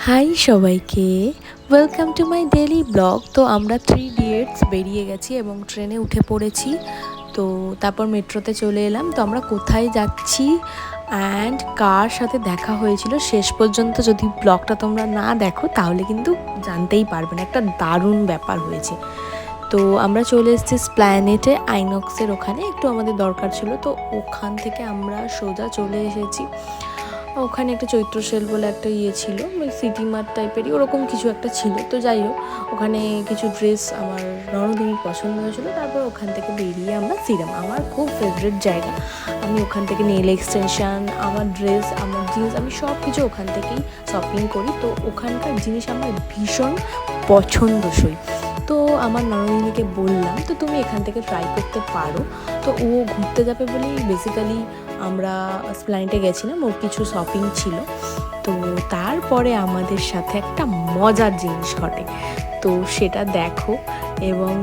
High সবাইকে, welcome to my daily blog. তো আমরা 3 ইডিয়টস বেরিয়ে গেছি এবং ট্রেনে উঠে পড়েছি। তো তারপর মেট্রোতে চলে এলাম। তো আমরা কোথায় যাচ্ছি অ্যান্ড কার সাথে দেখা হয়েছিল শেষ পর্যন্ত যদি ব্লগটা তোমরা না দেখো তাহলে কিন্তু জানতেই পারবে না, একটা দারুণ ব্যাপার হয়েছে। তো আমরা চলে এসেছি স্প্ল্যানেটে, আইনক্সের ওখানে একটু আমাদের দরকার ছিল। তো ওখান থেকে আমরা সোজা চলে এসেছি। ওখানে একটা চৈত্র সেল বলে একটা ছিল, সিটি মার্ট টাইপেরই ওরকম কিছু একটা ছিল। তো যাই হোক, ওখানে কিছু ড্রেস আমার ননদিনীর পছন্দ হয়েছিলো। তারপর ওখান থেকে বেরিয়ে আমরা সিরাম, আমার খুব ফেভারিট জায়গা। আমি ওখান থেকে নেল এক্সটেনশান, আমার ড্রেস, আমার জিন্স, আমি সব কিছু ওখান থেকেই শপিং করি। তো ওখানকার জিনিস আমার ভীষণ পছন্দসই। তো আমার ননদিনীকে বললাম তো তুমি এখান থেকে ট্রাই করতে পারো। তো ও ঘুরতে যাবে বলেই বেসিক্যালি আমরা স্প্ল্যানেটে গেছিলাম, ওর কিছু শপিং ছিল। তো তারপরে আমাদের সাথে একটা মজার জিনিস ঘটে, তো সেটা দেখো। এবং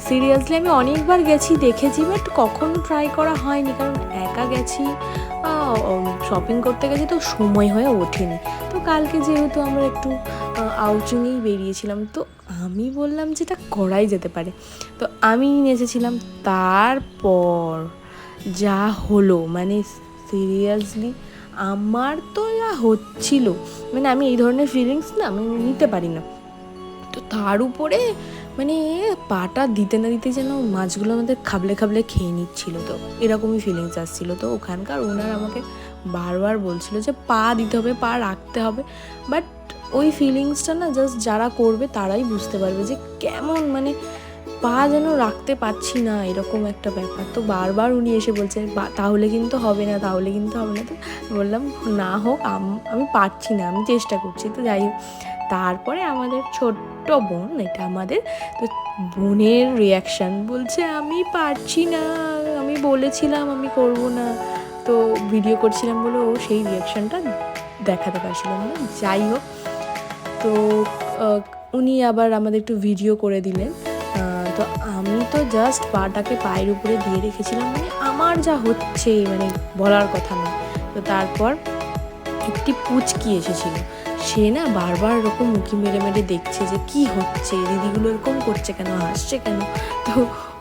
সিরিয়াসলি আমি অনেকবার গেছি, দেখেছি, বাট কখনো ট্রাই করা হয়নি, কারণ একা গেছি, শপিং করতে গেছি, তো সময় হয়ে ওঠেনি। তো কালকে যেহেতু আমরা একটু আউটিংয়েই বেরিয়েছিলাম, তো আমি বললাম যে এটা করাই যেতে পারে। তো আমি নেচেছিলাম। তারপর যা হলো, মানে সিরিয়াসলি আমার তো যা হচ্ছিল, মানে আমি এই ধরনের ফিলিংস না আমি নিতে পারি না। তো তার উপরে মানে পাটা দিতে না দিতে যেন মাছগুলো আমাদের খাবলে খাবলে খেয়ে নিচ্ছিল। তো এরকমই ফিলিংস আসছিলো। তো ওখানকার ওনার আমাকে বারবার বলছিল যে পা দিতে হবে, পা রাখতে হবে, বাট ওই ফিলিংসটা না জাস্ট যারা করবে তারাই বুঝতে পারবে যে কেমন, মানে পা যেন রাখতে পারছি না, এরকম একটা ব্যাপার। তো বারবার উনি এসে বলছে তাহলে কিন্তু হবে না, তাহলে কিন্তু হবে না। তো বললাম না হোক, আমি পারছি না, আমি চেষ্টা করছি। তো যাই হোক, তারপরে আমাদের ছোট্ট বোন, এটা আমাদের, তো বোনের রিয়াকশান বলছে আমি পারছি না, আমি বলেছিলাম আমি করব না। তো ভিডিও করছিলাম বলে ও সেই রিয়াকশানটা দেখাতে পারছিল না। যাই হোক, তো উনি আবার আমাদের একটু ভিডিও করে দিলেন। তো আমি তো জাস্ট পাটাকে পায়ের উপরে দিয়ে রেখেছিলাম, মানে আমার যা হচ্ছে মানে বলার কথা না। তো তারপর একটি পুচকি এসেছিল, সে না বারবার এরকম মুখি মেরে মেরে দেখছে যে কি হচ্ছে, দিদিগুলো এরকম করছে কেন, হাসছে কেন। তো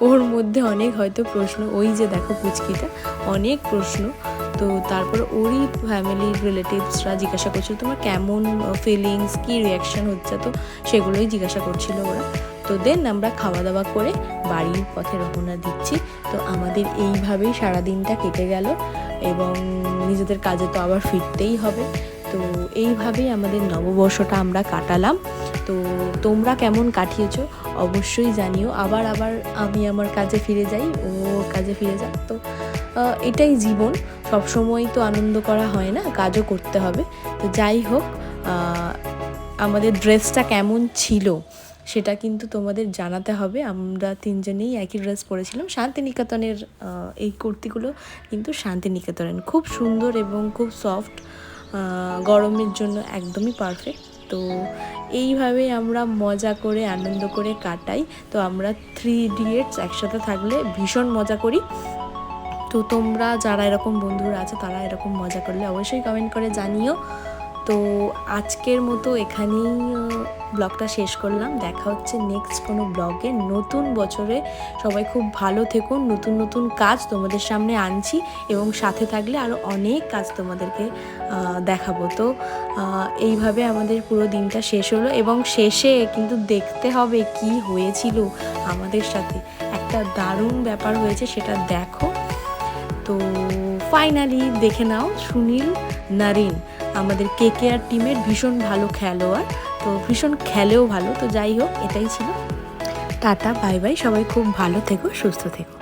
ওর মধ্যে অনেক হয়তো প্রশ্ন, ওই যে দেখো পুচকিটা, অনেক প্রশ্ন। তো তারপর ওরই ফ্যামিলির রিলেটিভসরা জিজ্ঞাসা করছিল তোমার কেমন ফিলিংস, কী রিয়াকশান হচ্ছে, তো সেগুলোই জিজ্ঞাসা করছিল ওরা। তো দেন আমরা খাওয়া দাওয়া করে বাড়ির পথে রওনা দিচ্ছি। তো আমাদের এইভাবেই সারাদিনটা কেটে গেল এবং নিজেদের কাজে তো আবার ফিরতেই হবে। তো এইভাবেই আমাদের নববর্ষটা আমরা কাটালাম। তো তোমরা কেমন কাটিয়েছো অবশ্যই জানিও। আবার আমি আমার কাজে ফিরে যাই, ও কাজে ফিরে যাক। তো এটাই জীবন, সবসময় তো আনন্দ করা হয় না, কাজও করতে হবে। তো যাই হোক, আমাদের ড্রেসটা কেমন ছিল সেটা কিন্তু তোমাদের জানাতে হবে। আমরা তিনজনেই একই ড্রেস পরেছিলাম, শান্তিনিকেতনের এই কুর্তিগুলো কিন্তু শান্তিনিকেতনের, খুব সুন্দর এবং খুব সফট, গরমের জন্য একদমই পারফেক্ট। তো এইভাবে আমরা মজা করে আনন্দ করে কাটাই। তো আমরা 3 ইডিয়টস একসাথে থাকলে ভীষণ মজা করি। তো তোমরা যারা এরকম বন্ধুরা আছে তারা এরকম মজা করলে অবশ্যই কমেন্ট করে জানিও। তো আজকের মতো এখানেই ব্লগটা শেষ করলাম। দেখা হচ্ছে নেক্সট কোনো ব্লগে নতুন বছরে। সবাই খুব ভালো থেকো, নতুন নতুন কাজ তোমাদের সামনে আনছি এবং সাথে থাকলে আরও অনেক কাজ তোমাদেরকে দেখাবো। তো এইভাবে আমাদের পুরো দিনটা শেষ হলো এবং শেষে কিন্তু দেখতে হবে কি হয়েছিল আমাদের সাথে, একটা দারুণ ব্যাপার হয়েছে, সেটা দেখো। তো ফাইনালি দেখে নাও, সুনীল নারিন আমাদের KKR টিমের ভীষণ ভালো খেলোয়াড়, তো ভীষণ খেলেও ভালো। তো যাই হোক, এটাই ছিল। টাটা, বাই বাই, সবাই খুব ভালো থেকো, সুস্থ থেকো।